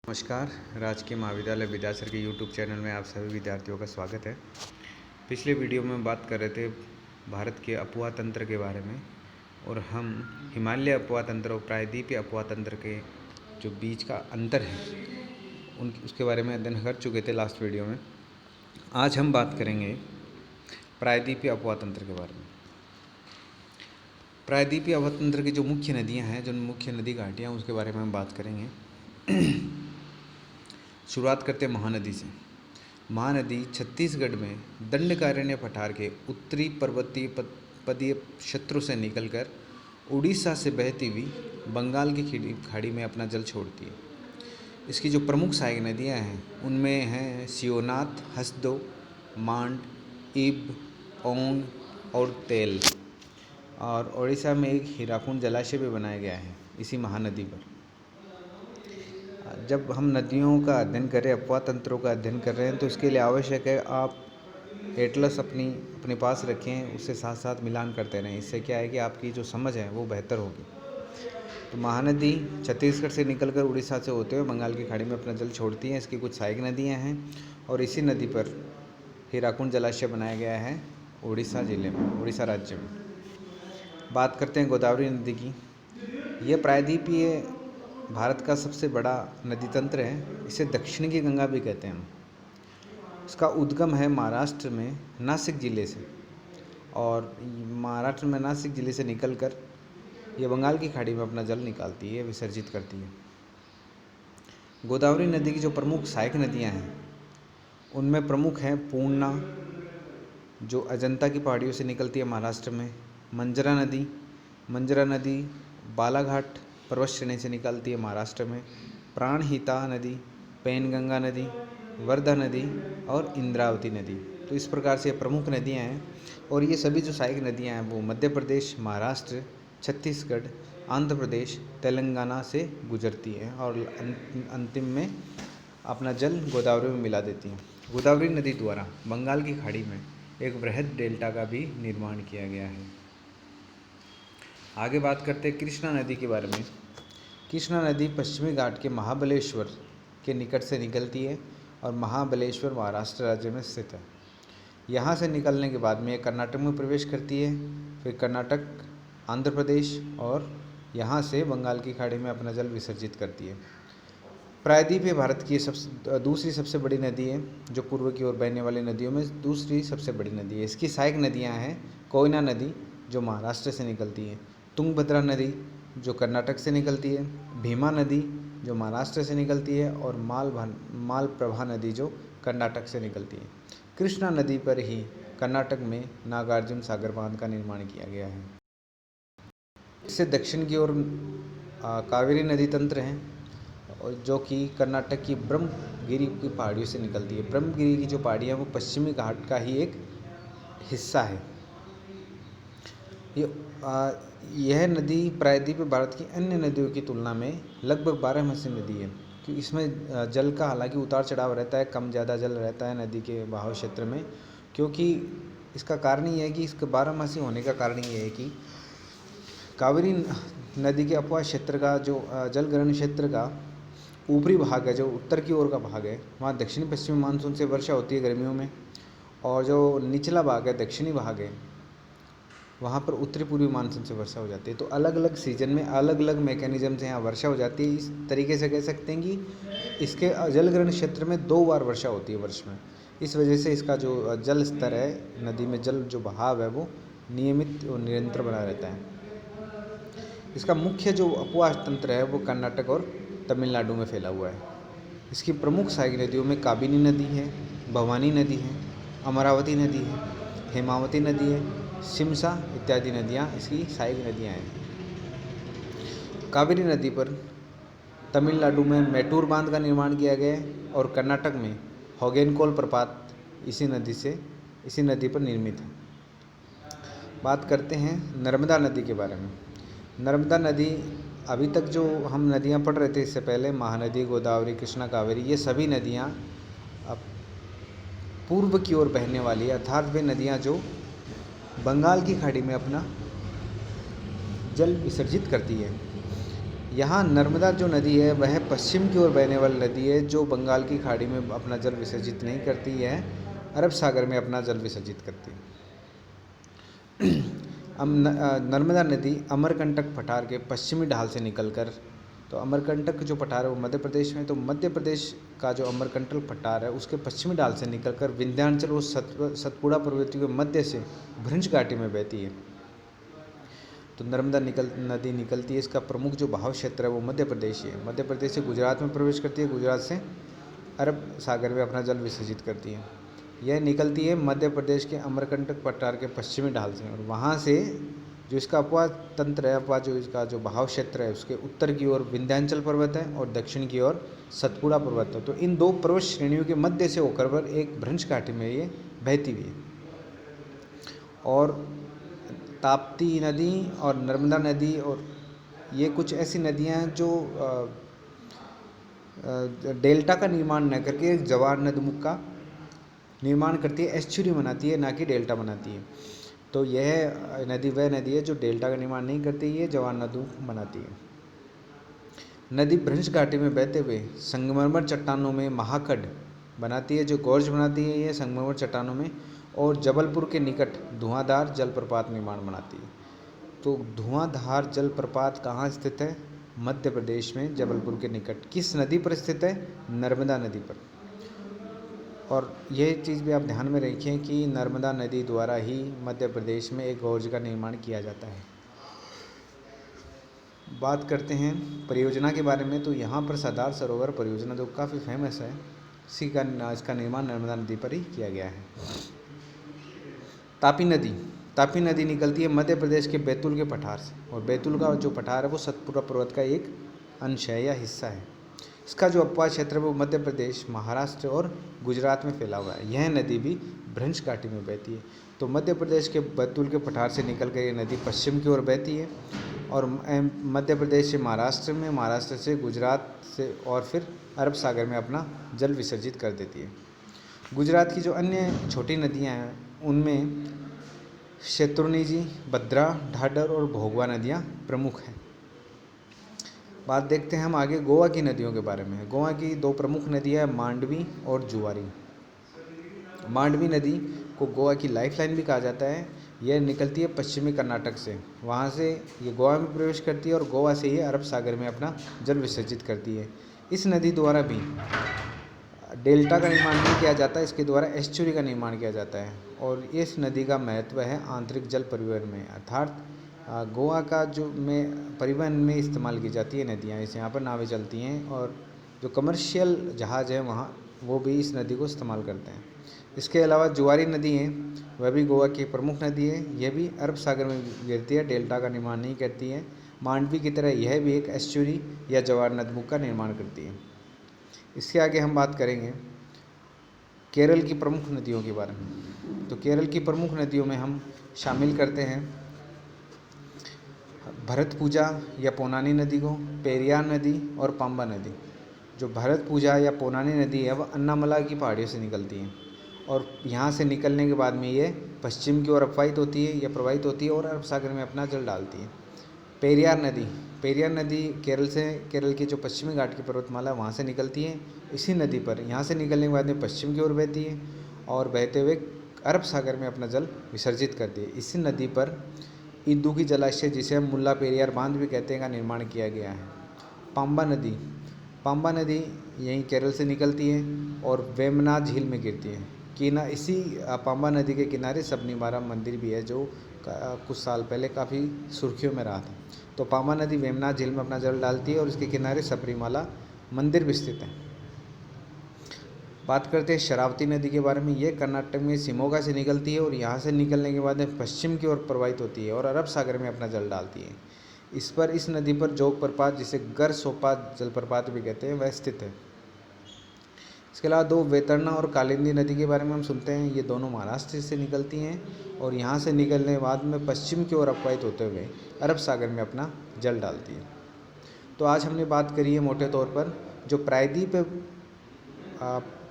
नमस्कार। राजकीय महाविद्यालय विद्यासर के यूट्यूब चैनल में आप सभी विद्यार्थियों का स्वागत है। पिछले वीडियो में बात कर रहे थे भारत के अपवाह तंत्र के बारे में, और हम हिमालय अपवाह तंत्र और प्रायद्वीपीय अपवाह तंत्र के जो बीच का अंतर है उसके बारे में अध्ययन कर चुके थे लास्ट वीडियो में। आज हम बात करेंगे प्रायद्वीपीय अपवाह तंत्र के बारे में। प्रायद्वीपीय अपवाह तंत्र की जो मुख्य नदियाँ हैं, जो मुख्य नदी घाटियाँ, उसके बारे में हम बात करेंगे। शुरुआत करते हैं महानदी से। महानदी छत्तीसगढ़ में दंडकारण्य पठार के उत्तरी पर्वतीय पदीय क्षेत्रों से निकलकर उड़ीसा से बहती हुई बंगाल की खाड़ी में अपना जल छोड़ती है। इसकी जो प्रमुख सहायक नदियां हैं उनमें हैं शिवनाथ, हसदो, मांड, इब, ओंग और तेल। और उड़ीसा में एक हीराकुंड जलाशय भी बनाया गया है इसी महानदी पर। जब हम नदियों का अध्ययन कर रहे हैं, अपवाह तंत्रों का अध्ययन कर रहे हैं, तो इसके लिए आवश्यक है आप एटलस अपने पास रखें, उससे साथ साथ मिलान करते रहें। इससे क्या है कि आपकी जो समझ है वो बेहतर होगी। तो महानदी छत्तीसगढ़ से निकलकर उड़ीसा से होते हुए बंगाल की खाड़ी में अपना जल छोड़ती हैं। इसकी कुछ सहायक नदियाँ हैं और इसी नदी पर हीराकुंड जलाशय बनाया गया है उड़ीसा जिले में, उड़ीसा राज्य में। बात करते हैं गोदावरी नदी की। यह प्रायद्वीपीय भारत का सबसे बड़ा नदी तंत्र है। इसे दक्षिण की गंगा भी कहते हैं। इसका उद्गम है महाराष्ट्र में नासिक जिले से, और महाराष्ट्र में नासिक जिले से निकलकर ये बंगाल की खाड़ी में अपना जल निकालती है, विसर्जित करती है। गोदावरी नदी की जो प्रमुख सहायक नदियां हैं उनमें प्रमुख हैं पूर्णा, जो अजंता की पहाड़ियों से निकलती है महाराष्ट्र में। मंजरा नदी बालाघाट पर्वत श्रेणी से निकलती है महाराष्ट्र में। प्राणहिता नदी, पेनगंगा नदी, वर्धा नदी और इंद्रावती नदी। तो इस प्रकार से प्रमुख नदियां हैं, और ये सभी जो सहायक नदियां हैं वो मध्य प्रदेश, महाराष्ट्र, छत्तीसगढ़, आंध्र प्रदेश, तेलंगाना से गुजरती हैं और अंतिम में अपना जल गोदावरी में मिला देती हैं। गोदावरी नदी द्वारा बंगाल की खाड़ी में एक वृहद डेल्टा का भी निर्माण किया गया है। आगे बात करते हैं कृष्णा नदी के बारे में। कृष्णा नदी पश्चिमी घाट के महाबलेश्वर के निकट से निकलती है और महाबलेश्वर महाराष्ट्र राज्य में स्थित है। यहाँ से निकलने के बाद में ये कर्नाटक में प्रवेश करती है, फिर कर्नाटक, आंध्र प्रदेश और यहाँ से बंगाल की खाड़ी में अपना जल विसर्जित करती है। प्रायद्वीपीय भारत की दूसरी सबसे बड़ी नदी है, जो पूर्व की ओर बहने वाली नदियों में दूसरी सबसे बड़ी नदी है। इसकी सहायक नदियाँ हैं कोयना नदी, जो महाराष्ट्र से निकलती है, तुंगभद्रा नदी, जो कर्नाटक से निकलती है, भीमा नदी, जो महाराष्ट्र से निकलती है, और मालप्रभा नदी, जो कर्नाटक से निकलती है। कृष्णा नदी पर ही कर्नाटक में नागार्जुन सागर बांध का निर्माण किया गया है। इससे दक्षिण की ओर कावेरी नदी तंत्र है, जो कि कर्नाटक की ब्रह्मगिरी की पहाड़ियों से निकलती है। ब्रह्मगिरी की जो पहाड़ियाँ वो पश्चिमी घाट का ही एक हिस्सा है। यह नदी प्रायद्वीपीय भारत की अन्य नदियों की तुलना में लगभग 12मासी नदी है, क्योंकि इसमें जल का हालांकि उतार चढ़ाव रहता है, कम ज़्यादा जल रहता है नदी के बहाव क्षेत्र में। क्योंकि इसका कारण ये है कि इसका 12मासी होने का कारण ये है कि कावेरी नदी के अपवाह क्षेत्र का जो जलग्रहण क्षेत्र का ऊपरी भाग है, जो उत्तर की ओर का भाग है, वहाँ दक्षिणी पश्चिमी मानसून से वर्षा होती है गर्मियों में, और जो निचला भाग है, दक्षिणी भाग है, वहाँ पर उत्तरी पूर्वी मानसून से वर्षा हो जाती है। तो अलग अलग सीजन में अलग अलग मैकेनिज्म से यहाँ वर्षा हो जाती है। इस तरीके से कह सकते हैं कि इसके जलग्रहण क्षेत्र में 2 बार वर्षा होती है वर्ष में। इस वजह से इसका जो जल स्तर है, नदी में जल जो बहाव है, वो नियमित और निरंतर बना रहता है। इसका मुख्य जो अपवाह तंत्र है वो कर्नाटक और तमिलनाडु में फैला हुआ है। इसकी प्रमुख सहायक नदियों में काबिनी नदी है, भवानी नदी है, अमरावती नदी है, हेमावती नदी है, शिमसा इत्यादि नदियाँ इसकी सहायक नदियाँ हैं। कावेरी नदी पर तमिलनाडु में मैटूर बांध का निर्माण किया गया है, और कर्नाटक में होगेनकोल प्रपात इसी नदी पर निर्मित है। बात करते हैं नर्मदा नदी के बारे में। नर्मदा नदी, अभी तक जो हम नदियाँ पढ़ रहे थे इससे पहले, महानदी, गोदावरी, कृष्णा, कावेरी, ये सभी नदियाँ अब पूर्व की ओर बहने वाली है, अर्थात वे नदियाँ जो बंगाल की खाड़ी में अपना जल विसर्जित करती है। यहाँ नर्मदा जो नदी है वह पश्चिम की ओर बहने वाली नदी है, जो बंगाल की खाड़ी में अपना जल विसर्जित नहीं करती है, अरब सागर में अपना जल विसर्जित करती है। नर्मदा नदी अमरकंटक पठार के पश्चिमी ढाल से निकलकर, तो अमरकंटक जो पठार है वो मध्य प्रदेश में, तो मध्य प्रदेश का जो अमरकंटक पठार है उसके पश्चिमी ढाल से निकलकर विंध्याचल और सतपुड़ा पर्वतों के मध्य से भृंज घाटी में बहती है। तो नर्मदा नदी निकलती है, इसका प्रमुख जो बहाव क्षेत्र है वो मध्य प्रदेश ही है। मध्य प्रदेश से गुजरात में प्रवेश करती है, गुजरात से अरब सागर में अपना जल विसर्जित करती है। यह निकलती है मध्य प्रदेश के अमरकंटक पठार के पश्चिमी ढाल से, और वहाँ से जो इसका अपवाद तंत्र है, अपवाद जो इसका जो बहाव क्षेत्र है उसके उत्तर की ओर विंध्याचल पर्वत है और दक्षिण की ओर सतपुड़ा पर्वत है। तो इन दो पर्वत श्रेणियों के मध्य से होकर एक भ्रंश घाटी में ये बहती हुई है। और ताप्ती नदी और नर्मदा नदी और ये कुछ ऐसी नदियाँ हैं जो डेल्टा का निर्माण न करके जवार नदमुख का निर्माण करती है, एस्चुरी बनाती है, ना कि डेल्टा बनाती है। तो यह नदी वह नदी है जो डेल्टा का निर्माण नहीं करती, ये जवार नदमुख बनाती है। नदी भ्रंश घाटी में बहते हुए संगमरमर चट्टानों में महाखंड बनाती है, जो गोर्ज बनाती है ये संगमरमर चट्टानों में, और जबलपुर के निकट धुआंधार जलप्रपात निर्माण बनाती है। तो धुआंधार जलप्रपात कहाँ स्थित है? मध्य प्रदेश में जबलपुर के निकट। किस नदी पर स्थित है? नर्मदा नदी पर। और यह चीज़ भी आप ध्यान में रखिए कि नर्मदा नदी द्वारा ही मध्य प्रदेश में एक गोर्ज का निर्माण किया जाता है। बात करते हैं परियोजना के बारे में, तो यहाँ पर सरदार सरोवर परियोजना जो काफ़ी फेमस है, इसका निर्माण नर्मदा नदी पर ही किया गया है। तापी नदी निकलती है मध्य प्रदेश के बैतूल के पठार से, और बैतूल का जो पठार है वो सतपुड़ा पर्वत का एक अंश है या हिस्सा है। इसका जो अपवाद क्षेत्र है वो मध्य प्रदेश, महाराष्ट्र और गुजरात में फैला हुआ है। यह नदी भी भ्रंश घाटी में बहती है। तो मध्य प्रदेश के बैतूल के पठार से निकलकर ये नदी पश्चिम की ओर बहती है, और मध्य प्रदेश से महाराष्ट्र में, महाराष्ट्र से गुजरात से, और फिर अरब सागर में अपना जल विसर्जित कर देती है। गुजरात की जो अन्य छोटी नदियाँ हैं उनमें शत्रुंजी, भद्रा, ढाढर और भोगवा नदियाँ प्रमुख हैं। बात देखते हैं हम आगे गोवा की नदियों के बारे में। गोवा की दो प्रमुख नदियाँ हैं, मांडवी और जुआरी। मांडवी नदी को गोवा की लाइफलाइन भी कहा जाता है। यह निकलती है पश्चिमी कर्नाटक से, वहाँ से ये गोवा में प्रवेश करती है और गोवा से ये अरब सागर में अपना जल विसर्जित करती है। इस नदी द्वारा भी डेल्टा का निर्माण नहीं किया जाता, इसके द्वारा एस्चुरी का निर्माण किया जाता है। और इस नदी का महत्व है आंतरिक जल परिवहन में, अर्थात गोवा का जो में परिवहन में इस्तेमाल की जाती है नदियाँ, इस यहाँ पर नावें चलती हैं, और जो कमर्शियल जहाज़ है वहाँ वो भी इस नदी को इस्तेमाल करते हैं। इसके अलावा जुआरी नदी है, वह भी गोवा की प्रमुख नदी है। यह भी अरब सागर में गिरती है, डेल्टा का निर्माण नहीं करती है। मांडवी की तरह यह भी एक एस्चुरी या जवार नदमुख का निर्माण करती है। इसके आगे हम बात करेंगे केरल की प्रमुख नदियों के बारे में। तो केरल की प्रमुख नदियों में हम शामिल करते हैं भरतपुजा या पोनानी नदी को, पेरियार नदी और पंबा नदी। जो भरतपुजा या पोनानी नदी है वह अन्नामला की पहाड़ियों से निकलती है, और यहाँ से निकलने के बाद में ये पश्चिम की ओर अपवाहित होती है या प्रवाहित होती है और अरब सागर में अपना जल डालती है। पेरियार नदी केरल के जो पश्चिमी घाट की पर्वतमाला वहाँ से निकलती है। इसी नदी पर यहाँ से निकलने के बाद में पश्चिम की ओर बहती है और बहते हुए अरब सागर में अपना जल विसर्जित करती है। इसी नदी पर इदुक्की जलाशय, जिसे हम मुल्ला पेरियार बांध भी कहते हैं, का निर्माण किया गया है। पाम्बा नदी यहीं केरल से निकलती है और वेमना झील में गिरती है। इसी पाम्बा नदी के किनारे सबनीमारा मंदिर भी है, जो कुछ साल पहले काफ़ी सुर्खियों में रहा था। तो पाम्बा नदी वेमना झील में अपना जल डालती है और इसके किनारे सबरीमाला मंदिर भी स्थित है। बात करते हैं शरावती नदी के बारे में। ये कर्नाटक में शिमोगा से निकलती है और यहाँ से निकलने के बाद पश्चिम की ओर प्रवाहित होती है और अरब सागर में अपना जल डालती है। इस नदी पर जोग प्रपात, जिसे गर सोपा जलप्रपात भी कहते हैं, वह स्थित है। इसके अलावा दो वेतरना और कालिंदी नदी के बारे में हम सुनते हैं। ये दोनों महाराष्ट्र से निकलती हैं और यहाँ से निकलने के बाद में पश्चिम की ओर अपवाहित होते हुए अरब सागर में अपना जल डालती है। तो आज हमने बात करी है मोटे तौर पर जो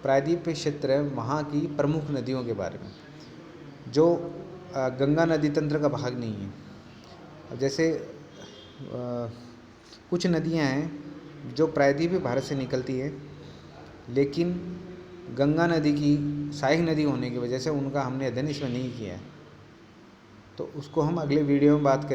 प्रायद्वीप क्षेत्र है वहाँ की प्रमुख नदियों के बारे में, जो गंगा नदी तंत्र का भाग नहीं है। अब जैसे कुछ नदियाँ हैं जो प्रायद्वीपीय भारत से निकलती है, लेकिन गंगा नदी की सहायक नदी होने की वजह से उनका हमने अध्ययन इसमें नहीं किया है। तो उसको हम अगले वीडियो में बात करें।